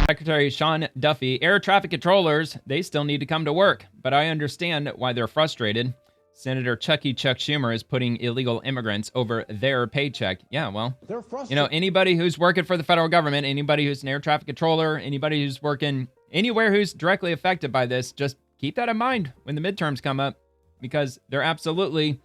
Secretary Sean Duffy, air traffic controllers, they still need to come to work, but I understand why they're frustrated. Senator Chuck Schumer is putting illegal immigrants over their paycheck. Yeah, well, anybody who's working for the federal government, anybody who's an air traffic controller, anybody who's working anywhere who's directly affected by this, just keep that in mind when the midterms come up, because they're absolutely,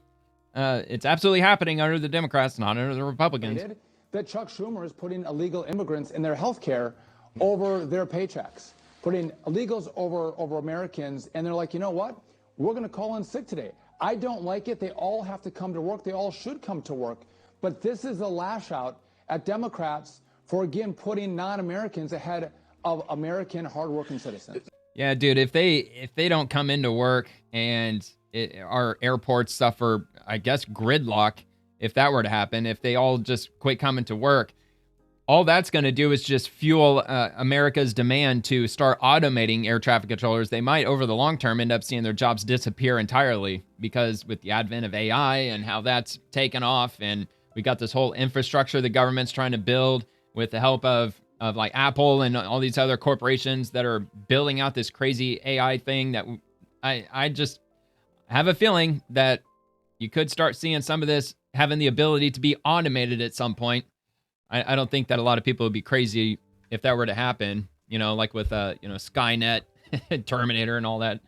it's absolutely happening under the Democrats, not under the Republicans. That Chuck Schumer is putting illegal immigrants in their health care over their paychecks, putting illegals over Americans, and they're like, you know what? We're going to call in sick today. I don't like it. They all have to come to work. They all should come to work. But this is a lash out at Democrats for, again, putting non-Americans ahead of American hardworking citizens. Yeah, dude, if they don't come into work and our airports suffer, I guess, gridlock, if that were to happen, if they all just quit coming to work, all that's going to do is just fuel America's demand to start automating air traffic controllers. They might, over the long term, end up seeing their jobs disappear entirely, because with the advent of AI and how that's taken off, and we got this whole infrastructure the government's trying to build with the help of like Apple and all these other corporations that are building out this crazy AI thing, that I just have a feeling that you could start seeing some of this having the ability to be automated at some point. I don't think that a lot of people would be crazy if that were to happen, like with, Skynet, Terminator and all that,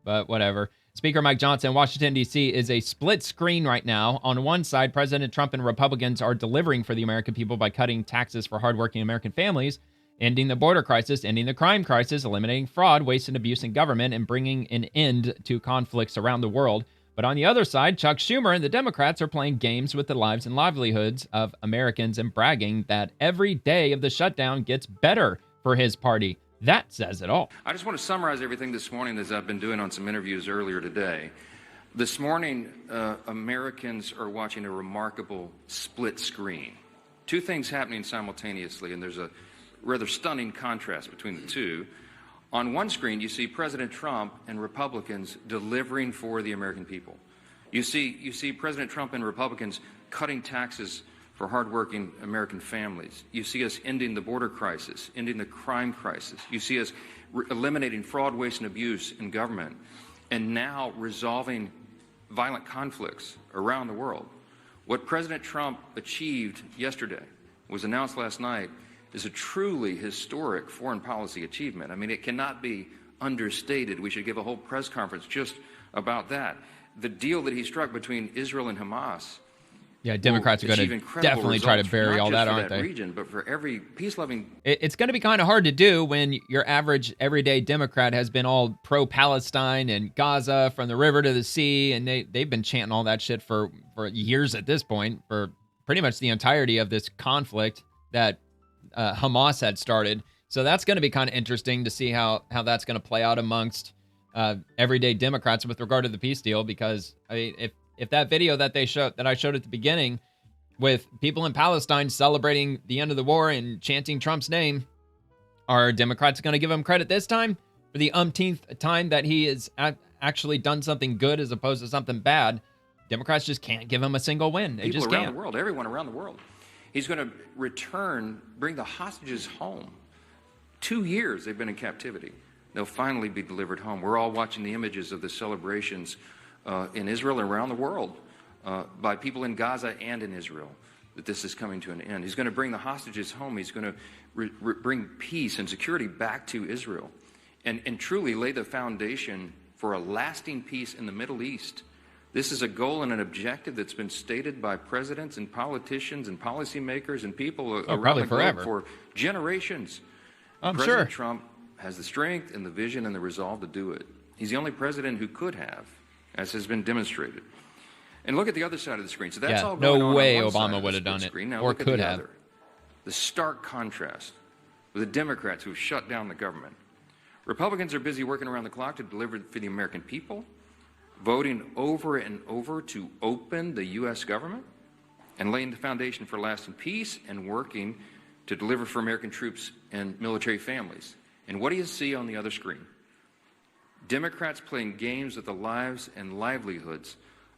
but whatever. Speaker Mike Johnson, Washington, D.C. is a split screen right now. On one side, President Trump and Republicans are delivering for the American people by cutting taxes for hardworking American families, ending the border crisis, ending the crime crisis, eliminating fraud, waste, and abuse in government, and bringing an end to conflicts around the world. But on the other side, Chuck Schumer and the Democrats are playing games with the lives and livelihoods of Americans and bragging that every day of the shutdown gets better for his party. That says it all. I just want to summarize everything this morning, as I've been doing on some interviews earlier today. This morning, Americans are watching a remarkable split screen. Two things happening simultaneously, and there's a rather stunning contrast between the two. On one screen, you see President Trump and Republicans delivering for the American people. You see President Trump and Republicans cutting taxes for hardworking American families. You see us ending the border crisis, ending the crime crisis. You see us eliminating fraud, waste, and abuse in government, and now resolving violent conflicts around the world. What President Trump achieved yesterday, was announced last night, is a truly historic foreign policy achievement. I mean, it cannot be understated. We should give a whole press conference just about that. The deal that he struck between Israel and Hamas. Yeah, Democrats are going to definitely try to bury all that, aren't they? Region, but for every peace-loving. It's going to be kind of hard to do when your average everyday Democrat has been all pro-Palestine and Gaza from the river to the sea, and they've been chanting all that shit for years at this point, for pretty much the entirety of this conflict that Hamas had started. So that's going to be kind of interesting to see how that's going to play out amongst everyday Democrats with regard to the peace deal, because I mean, if that video that I showed at the beginning with people in Palestine celebrating the end of the war and chanting Trump's name, are Democrats going to give him credit this time for the umpteenth time that he has actually done something good as opposed to something bad? Democrats just can't give him a single win. They people just around can't. The world, everyone around the world. He's going to bring the hostages home. 2 years they've been in captivity. They'll finally be delivered home. We're all watching the images of the celebrations in Israel and around the world by people in Gaza and in Israel, that this is coming to an end. He's going to bring the hostages home. He's going to bring peace and security back to Israel, and truly lay the foundation for a lasting peace in the Middle East. This is a goal and an objective that's been stated by presidents and politicians and policymakers and people around the globe for generations. President Trump has the strength and the vision and the resolve to do it. He's the only president who could have, as has been demonstrated. And look at the other side of the screen. So that's all going on. No way on one Obama side would have done it, screen. Now or look at could the have. other. The stark contrast with the Democrats who have shut down the government. Republicans are busy working around the clock to deliver for the American people, voting over and over to open the U.S. government and laying the foundation for lasting peace, and working to deliver for American troops and military families. And what do you see on the other screen? Democrats playing games with the lives and livelihoods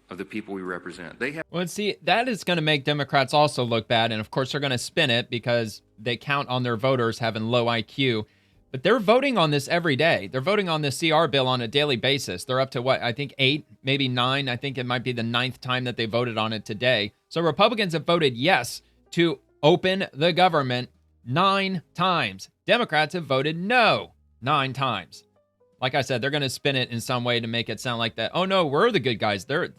of the people we represent. They have. Well, see, that is going to make Democrats also look bad. And of course, they're going to spin it because they count on their voters having low IQ. But they're voting on this every day. They're voting on the CR bill on a daily basis. They're up to what, I think 8, maybe 9. I think it might be the 9th time that they voted on it today. So Republicans have voted yes to open the government 9 times. Democrats have voted no 9 times. Like I said, they're going to spin it in some way to make it sound like that. Oh no, we're the good guys. They're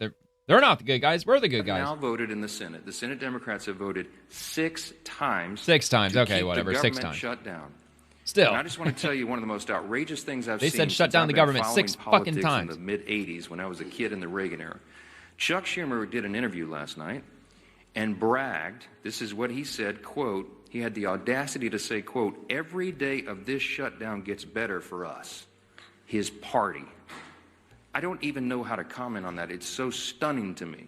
not the good guys. We're the good guys. Now voted in the Senate. The Senate Democrats have voted 6 times. 6 times. To okay, keep whatever. The 6 government times. shut down. Still. And I just want to tell you one of the most outrageous things I've they seen. They said shut down the government 6 fucking times. In the mid-'80s when I was a kid in the Reagan era. Chuck Schumer did an interview last night and bragged. This is what he said, quote, he had the audacity to say, quote, every day of this shutdown gets better for us. His party. I don't even know how to comment on that. It's so stunning to me.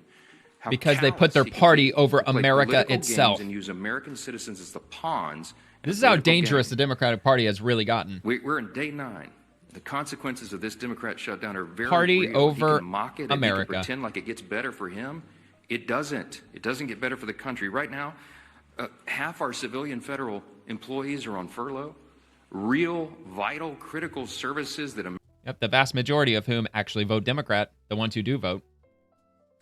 Because they put their party over America itself. And use American citizens as the pawns. This is how dangerous the Democratic Party has really gotten. We're in day 9. The consequences of this Democrat shutdown are very party real. over he can mock it America. And he can pretend like it gets better for him. It doesn't. It doesn't get better for the country. Right now, half our civilian federal employees are on furlough. Real, vital, critical services that Yep, the vast majority of whom actually vote Democrat, the ones who do vote.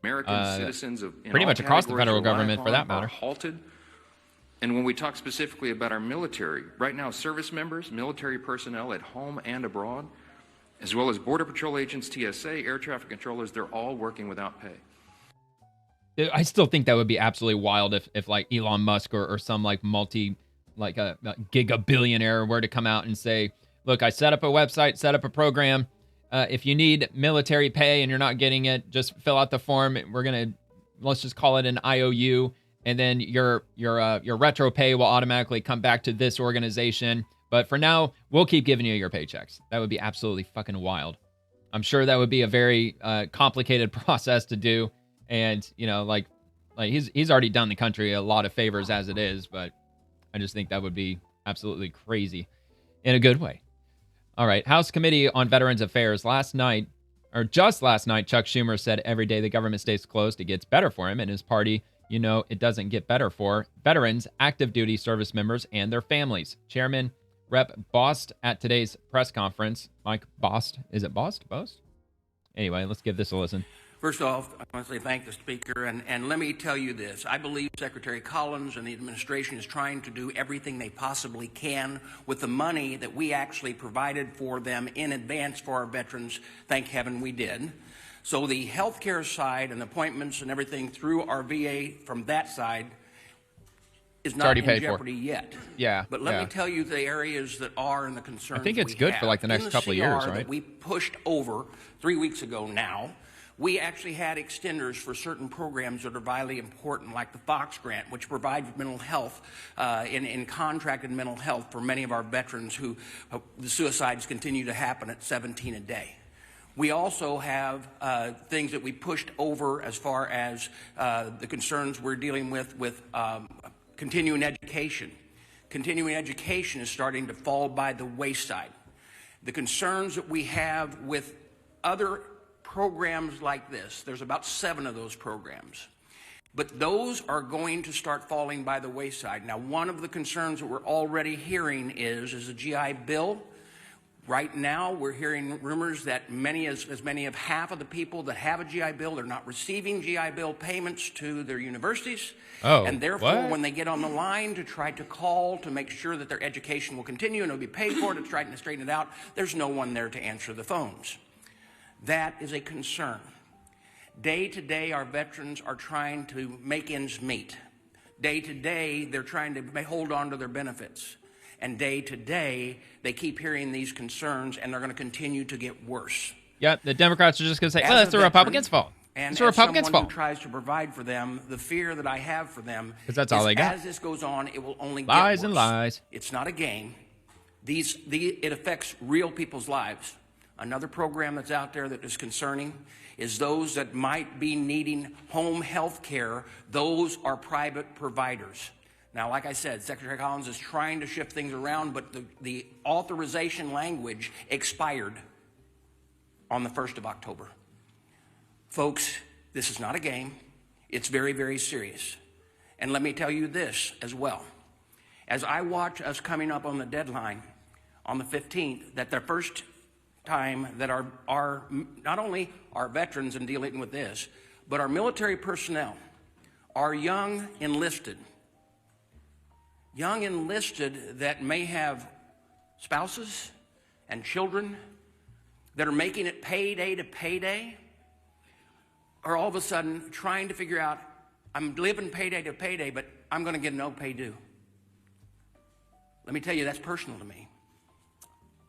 American citizens of pretty much across the federal government, for that matter, halted. And when we talk specifically about our military, right now, service members, military personnel at home and abroad, as well as Border Patrol agents, TSA, air traffic controllers, they're all working without pay. I still think that would be absolutely wild if like Elon Musk or some like a giga-billionaire were to come out and say, look, I set up a website, set up a program. If you need military pay and you're not getting it, just fill out the form. Let's just call it an IOU. And then your retro pay will automatically come back to this organization. But for now, we'll keep giving you your paychecks. That would be absolutely fucking wild. I'm sure that would be a very complicated process to do. And, you know, like he's already done the country a lot of favors as it is. But I just think that would be absolutely crazy in a good way. All right. House Committee on Veterans Affairs just last night, Chuck Schumer said every day the government stays closed, it gets better for him and his party. You know, it doesn't get better for veterans, active duty service members, and their families. Chairman Rep. Bost at today's press conference. Mike Bost. Is it Bost? Anyway, let's give this a listen. First off, I want to say thank the Speaker, and let me tell you this. I believe Secretary Collins and the administration is trying to do everything they possibly can with the money that we actually provided for them in advance for our veterans. Thank heaven we did. So the health care side and appointments and everything through our VA from that side is not in jeopardy yet. Yeah. But let me tell you the areas that are and the concerns I think it's good for like the next couple of years, right? That we pushed over 3 weeks ago now. We actually had extenders for certain programs that are vitally important, like the Fox Grant, which provides mental health in contracted mental health for many of our veterans who the suicides continue to happen at 17 a day. We also have things that we pushed over as far as the concerns we're dealing with continuing education. Continuing education is starting to fall by the wayside. The concerns that we have with other programs like this, there's about 7 of those programs, but those are going to start falling by the wayside. Now, one of the concerns that we're already hearing is a GI Bill. Right now, we're hearing rumors that as many as half of the people that have a GI Bill, they're not receiving GI Bill payments to their universities. Oh, and therefore, what? when they get on the line to try to call to make sure that their education will continue and it'll be paid for, to try to straighten it out, there's no one there to answer the phones. That is a concern. Day to day, our veterans are trying to make ends meet. Day to day, they're trying to hold on to their benefits. And day to day, they keep hearing these concerns, and they're going to continue to get worse. Yeah, the Democrats are just going to say, oh, that's the Republicans' fault. And it's the Republicans' someone fault. Who tries to provide for them, the fear that I have for them is that's all they got. As this goes on, it will only get lies worse. And lies. It's not a game. It affects real people's lives. Another program that's out there that is concerning is those that might be needing home health care. Those are private providers. Now, like I said, Secretary Collins is trying to shift things around, but the authorization language expired on the 1st of October. Folks, This is not a game. It's very, very serious. And let me tell you this as well. As I watch us coming up on the deadline on the 15th, that the first time that our not only our veterans in dealing with this, but our military personnel, our young enlisted that may have spouses and children that are making it payday to payday, are all of a sudden trying to figure out, I'm living payday to payday, but I'm going to get no pay due. Let me tell you, that's personal to me.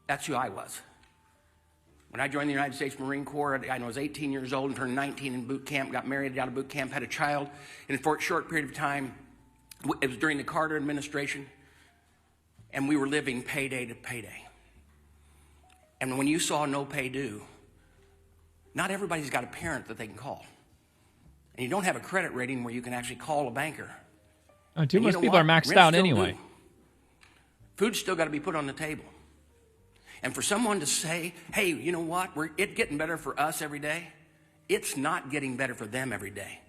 That's who I was. When I joined the United States Marine Corps, I was 18 years old and turned 19 in boot camp, got married out of boot camp, had a child. In a short period of time, it was during the Carter administration, and we were living payday to payday. And when you saw no pay due, not everybody's got a parent that they can call. And you don't have a credit rating where you can actually call a banker. Too much people are maxed out anyway. Food's still got to be put on the table. And for someone to say, hey, you know what, it's getting better for us every day, it's not getting better for them every day.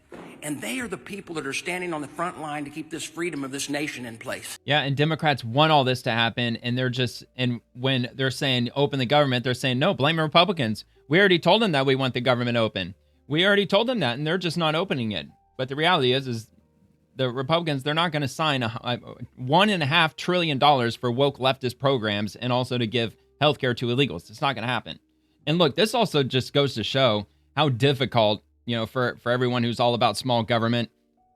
And they are the people that are standing on the front line to keep this freedom of this nation in place. Yeah, and Democrats want all this to happen, and when they're saying open the government, they're saying, no, blame Republicans. We already told them that we want the government open. We already told them that, and they're just not opening it. But the reality is the Republicans, they're not going to sign $1.5 trillion for woke leftist programs and also to give health care to illegals. It's not going to happen. And look, this also just goes to show how difficult, for everyone who's all about small government,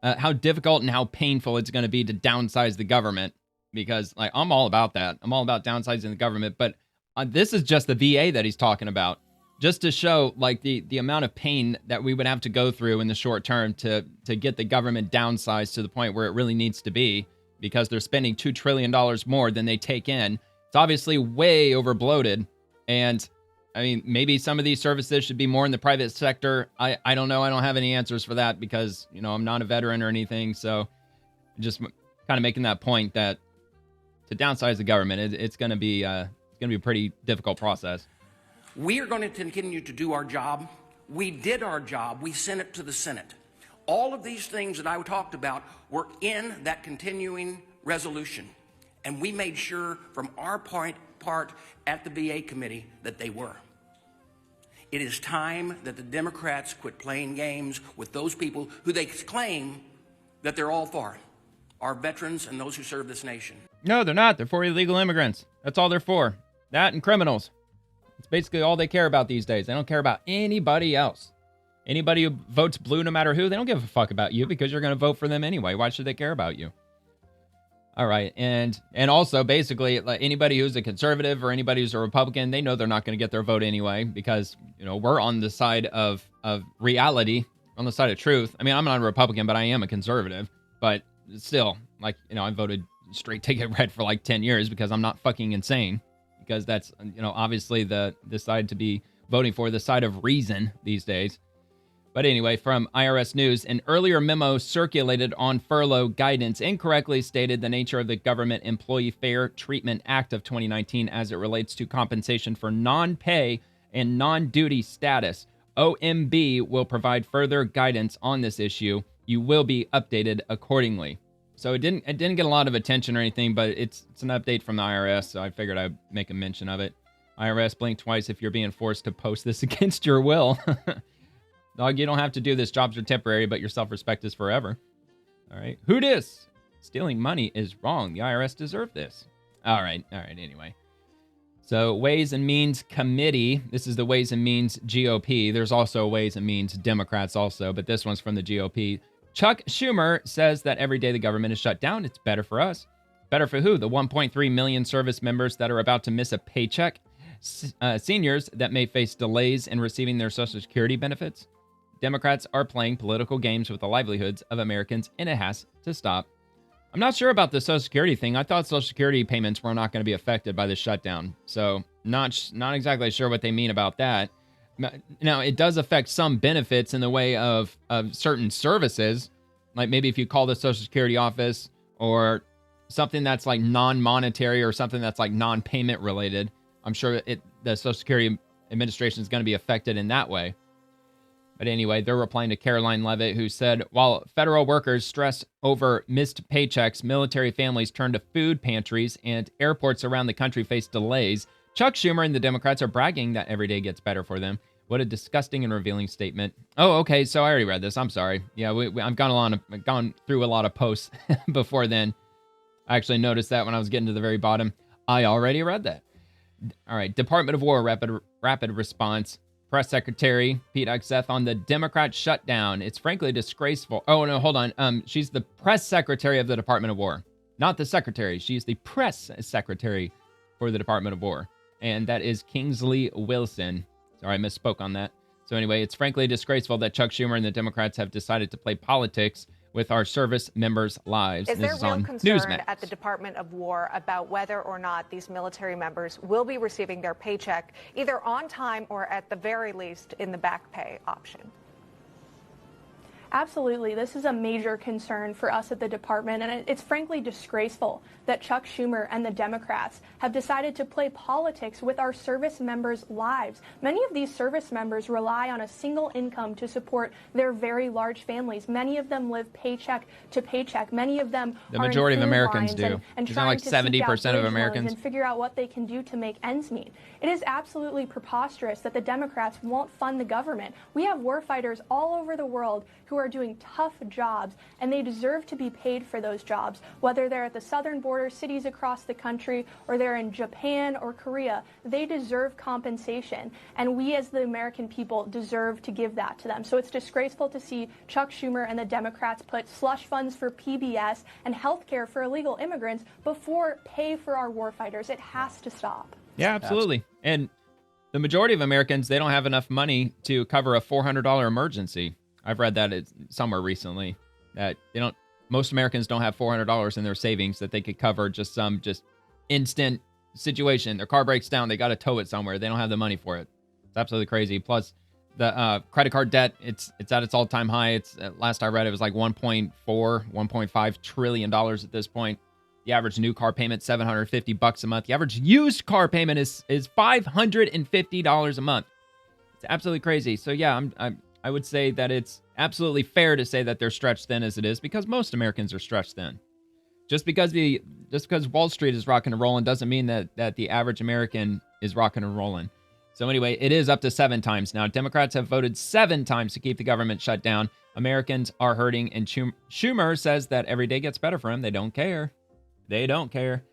how difficult and how painful it's going to be to downsize the government. Because I'm all about that. I'm all about downsizing the government. But this is just the VA that he's talking about. Just to show the amount of pain that we would have to go through in the short term to get the government downsized to the point where it really needs to be, because they're spending $2 trillion more than they take in. It's obviously way over bloated. And I mean, maybe some of these services should be more in the private sector. I don't know. I don't have any answers for that because, I'm not a veteran or anything. So just kind of making that point that to downsize the government, it's going to be a pretty difficult process. We are going to continue to do our job. We did our job. We sent it to the Senate. All of these things that I talked about were in that continuing resolution. And we made sure from our part at the VA committee that they were. It is time that the Democrats quit playing games with those people who they claim that they're all for, our veterans and those who serve this nation. No, they're not. They're for illegal immigrants. That's all they're for. That and criminals. It's basically all they care about these days. They don't care about anybody else. Anybody who votes blue, no matter who, they don't give a fuck about you because you're going to vote for them anyway. Why should they care about you? All right. And also, basically, anybody who's a conservative or anybody who's a Republican, they know they're not going to get their vote anyway because, we're on the side of reality, on the side of truth. I mean, I'm not a Republican, but I am a conservative. But still, I voted straight ticket red for 10 years because I'm not fucking insane. Because that's, obviously the side to be voting for, the side of reason these days. But anyway, from IRS News, an earlier memo circulated on furlough guidance incorrectly stated the nature of the Government Employee Fair Treatment Act of 2019 as it relates to compensation for non-pay and non-duty status. OMB will provide further guidance on this issue. You will be updated accordingly. So it didn't get a lot of attention or anything, but it's an update from the IRS, so I figured I'd make a mention of it. IRS, blink twice if you're being forced to post this against your will. Dog, you don't have to do this. Jobs are temporary, but your self-respect is forever. All right. Who dis? Stealing money is wrong. The IRS deserve this. All right, anyway. So Ways and Means Committee. This is the Ways and Means GOP. There's also Ways and Means Democrats also, but this one's from the GOP. Chuck Schumer says that every day the government is shut down, it's better for us. Better for who? The 1.3 million service members that are about to miss a paycheck? Seniors that may face delays in receiving their Social Security benefits? Democrats are playing political games with the livelihoods of Americans, and it has to stop. I'm not sure about the Social Security thing. I thought Social Security payments were not going to be affected by the shutdown. So not exactly sure what they mean about that. Now, it does affect some benefits in the way of certain services, like maybe if you call the Social Security office or something that's non-monetary or something that's non-payment related. I'm sure the Social Security Administration is going to be affected in that way. But anyway, they're replying to Caroline Leavitt, who said, while federal workers stress over missed paychecks, military families turn to food pantries, and airports around the country face delays, Chuck Schumer and the Democrats are bragging that every day gets better for them. What a disgusting and revealing statement. Oh, okay, so I already read this. I'm sorry. Yeah, I've gone through a lot of posts before then. I actually noticed that when I was getting to the very bottom. I already read that. All right, Department of War rapid response. Press Secretary Pete Hegseth on the Democrat shutdown. It's frankly disgraceful. Oh, no, hold on. She's the press secretary of the Department of War. Not the secretary. She's the press secretary for the Department of War. And that is Kingsley Wilson. Sorry, I misspoke on that. So anyway, it's frankly disgraceful that Chuck Schumer and the Democrats have decided to play politics with our service members' lives. Is there real concern at the Department of War about whether or not these military members will be receiving their paycheck either on time or at the very least in the back pay option? Absolutely. This is a major concern for us at the department, and it's frankly disgraceful that Chuck Schumer and the Democrats have decided to play politics with our service members' lives. Many of these service members rely on a single income to support their very large families. Many of them live paycheck to paycheck. Many of them the majority of Americans do. And Isn't like 70% of Americans and figure out what they can do to make ends meet. It is absolutely preposterous that the Democrats won't fund the government. We have warfighters all over the world who are doing tough jobs, and they deserve to be paid for those jobs, whether they're at the southern border, cities across the country, or they're in Japan or Korea. They deserve compensation, and we as the American people deserve to give that to them. So it's disgraceful to see Chuck Schumer and the Democrats put slush funds for PBS and health care for illegal immigrants before pay for our warfighters. It has to stop. Yeah, absolutely. And the majority of Americans, they don't have enough money to cover a $400 emergency. I've read that somewhere recently that most Americans don't have $400 in their savings that they could cover just instant situation. Their car breaks down. They got to tow it somewhere. They don't have the money for it. It's absolutely crazy. Plus the credit card debt, it's at its all time high. It's last I read, it was like $1.5 trillion at this point. The average new car payment, $750 a month. The average used car payment is $550 a month. It's absolutely crazy. So yeah, I would say that it's absolutely fair to say that they're stretched thin as it is, because most Americans are stretched thin. Just because Wall Street is rocking and rolling doesn't mean that the average American is rocking and rolling. So anyway, it is up to 7 times now. Democrats have voted 7 times to keep the government shut down. Americans are hurting, and Schumer says that every day gets better for him. They don't care. They don't care.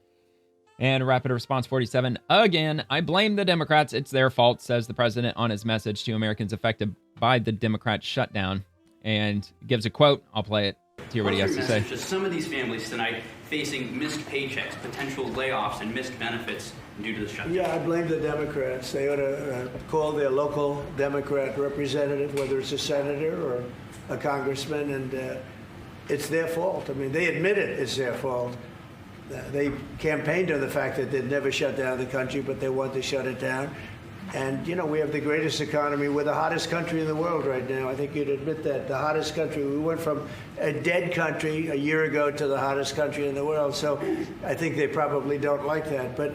And Rapid Response 47, again, I blame the Democrats. It's their fault, says the president on his message to Americans affected by the Democrat shutdown. And gives a quote. I'll play it to hear what he has to say. Some of these families tonight facing missed paychecks, potential layoffs, and missed benefits due to the shutdown. Yeah, I blame the Democrats. They ought to call their local Democrat representative, whether it's a senator or a congressman, and it's their fault. I mean, they admit it's their fault. They campaigned on the fact that they'd never shut down the country, but they want to shut it down. And, we have the greatest economy. We're the hottest country in the world right now. I think you'd admit that. The hottest country. We went from a dead country a year ago to the hottest country in the world. So I think they probably don't like that. But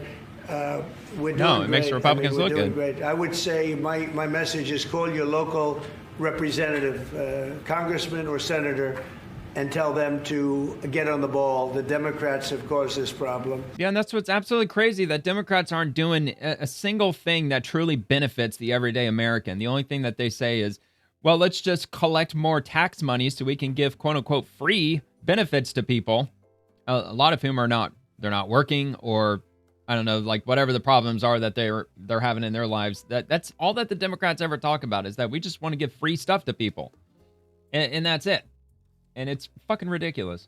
we're doing No, it makes Republicans look good. Great. I would say my message is call your local representative, congressman or senator, and tell them to get on the ball. The Democrats have caused this problem. Yeah, and that's what's absolutely crazy, that Democrats aren't doing a single thing that truly benefits the everyday American. The only thing that they say is, well, let's just collect more tax money so we can give quote-unquote free benefits to people, a lot of whom they're not working, or I don't know, like whatever the problems are that they're having in their lives. That's all that the Democrats ever talk about, is that we just want to give free stuff to people. And that's it. And it's fucking ridiculous.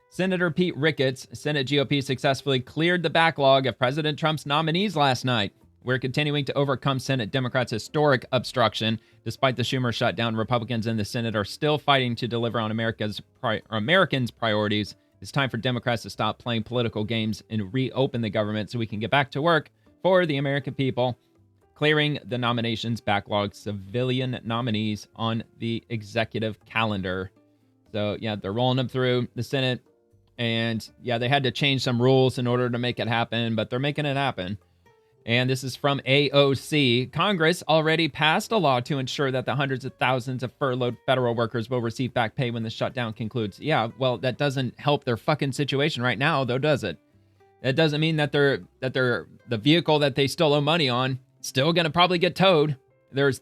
Senator Pete Ricketts, Senate GOP successfully cleared the backlog of President Trump's nominees last night. We're continuing to overcome Senate Democrats' historic obstruction. Despite the Schumer shutdown, Republicans in the Senate are still fighting to deliver on Americans' priorities. It's time for Democrats to stop playing political games and reopen the government so we can get back to work for the American people. Clearing the nominations backlog, civilian nominees on the executive calendar. So, yeah, they're rolling them through the Senate. And, yeah, they had to change some rules in order to make it happen, but they're making it happen. And this is from AOC. Congress already passed a law to ensure that the hundreds of thousands of furloughed federal workers will receive back pay when the shutdown concludes. Yeah, well, that doesn't help their fucking situation right now, though, does it? That doesn't mean that they're the vehicle that they still owe money on still gonna probably get towed. There's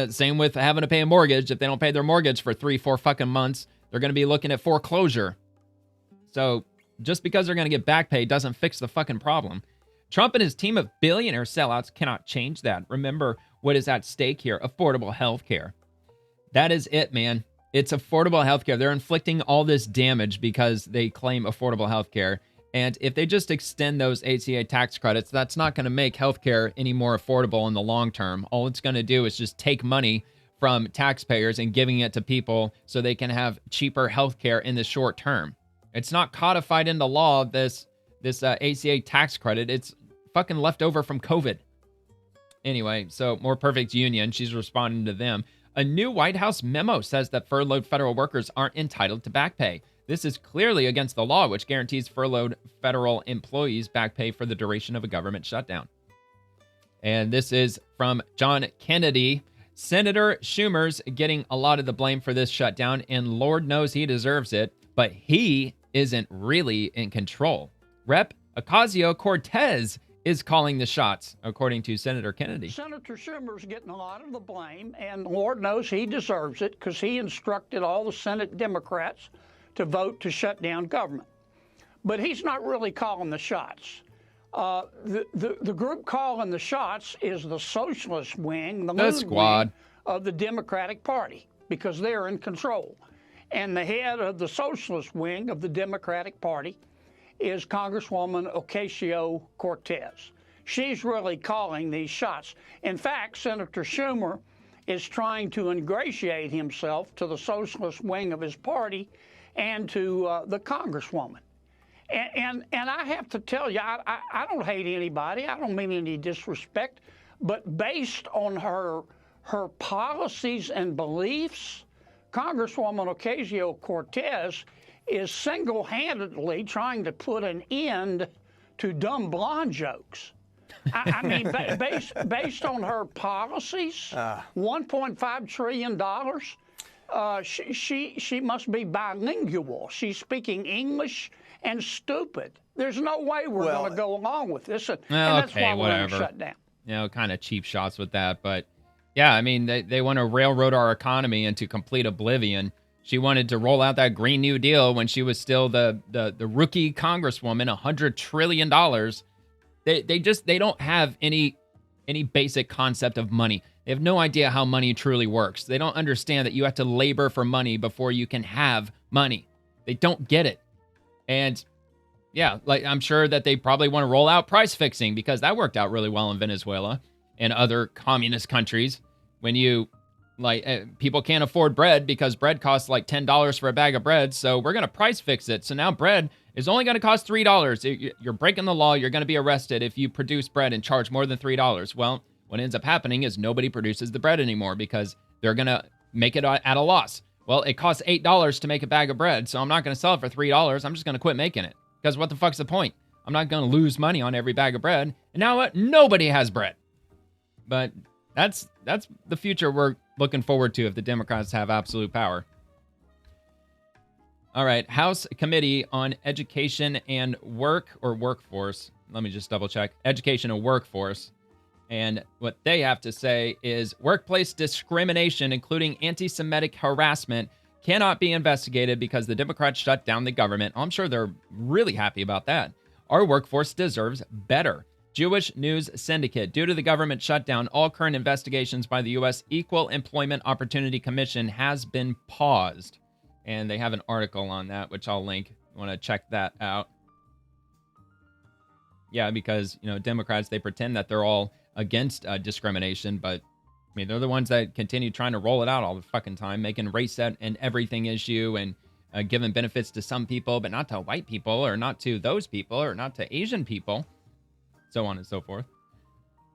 same with having to pay a mortgage. If they don't pay their mortgage for 3-4 fucking months, they're gonna be looking at foreclosure. So just because they're gonna get back pay doesn't fix the fucking problem. Trump and his team of billionaire sellouts cannot change that. Remember what is at stake here: affordable health care. That is it, man. It's affordable health care. They're inflicting all this damage because they claim affordable health care. And if they just extend those ACA tax credits, that's not going to make healthcare any more affordable in the long term. All it's going to do is just take money from taxpayers and giving it to people so they can have cheaper healthcare in the short term. It's not codified into law, this ACA tax credit. It's fucking left over from COVID. Anyway, so More Perfect Union, she's responding to them. A new White House memo says that furloughed federal workers aren't entitled to back pay. This is clearly against the law, which guarantees furloughed federal employees back pay for the duration of a government shutdown. And this is from John Kennedy. Senator Schumer's getting a lot of the blame for this shutdown, and Lord knows he deserves it, but he isn't really in control. Rep. Ocasio-Cortez is calling the shots, according to Senator Kennedy. Senator Schumer's getting a lot of the blame, and Lord knows he deserves it because he instructed all the Senate Democrats to vote to shut down government. But he's not really calling the shots. The group calling the shots is the socialist wing, the squad wing of the Democratic Party, because they're in control. And the head of the socialist wing of the Democratic Party is Congresswoman Ocasio-Cortez. She's really calling these shots. In fact, Senator Schumer is trying to ingratiate himself to the socialist wing of his party and to the Congresswoman. And I have to tell you, I don't hate anybody. I don't mean any disrespect. But based on her policies and beliefs, Congresswoman Ocasio-Cortez is single-handedly trying to put an end to dumb blonde jokes. I mean, based on her policies, $1.5 trillion, she must be bilingual. She's speaking English and stupid. There's no way we're going to go along with this, and that's why we're going to shut down. You know, kind of cheap shots with that, but yeah, I mean, they want to railroad our economy into complete oblivion. She wanted to roll out that Green New Deal when she was still the rookie congresswoman, $100 trillion. They don't have any basic concept of money. They have no idea how money truly works. They don't understand that you have to labor for money before you can have money. They don't get it. And yeah, like I'm sure that they probably want to roll out price fixing because that worked out really well in Venezuela and other communist countries. When you people can't afford bread because bread costs like $10 for a bag of bread. So we're going to price fix it. So now bread is only going to cost $3. You're breaking the law. You're going to be arrested if you produce bread and charge more than $3. Well, what ends up happening is nobody produces the bread anymore because they're going to make it at a loss. Well, it costs $8 to make a bag of bread. So I'm not going to sell it for $3. I'm just going to quit making it because what the fuck's the point? I'm not going to lose money on every bag of bread. And now what? Nobody has bread. But that's the future we're looking forward to if the Democrats have absolute power. All right, House Committee on Education and Workforce. Let me just double check. Education and Workforce. And what they have to say is workplace discrimination, including anti-Semitic harassment, cannot be investigated because the Democrats shut down the government. I'm sure they're really happy about that. Our workforce deserves better. Jewish News Syndicate. Due to the government shutdown, all current investigations by the U.S. Equal Employment Opportunity Commission has been paused. And they have an article on that, which I'll link. You want to check that out. Yeah, because, Democrats, they pretend that they're all against discrimination, but, I mean, they're the ones that continue trying to roll it out all the fucking time, making race and everything issue and giving benefits to some people, but not to white people or not to those people or not to Asian people. So on and so forth.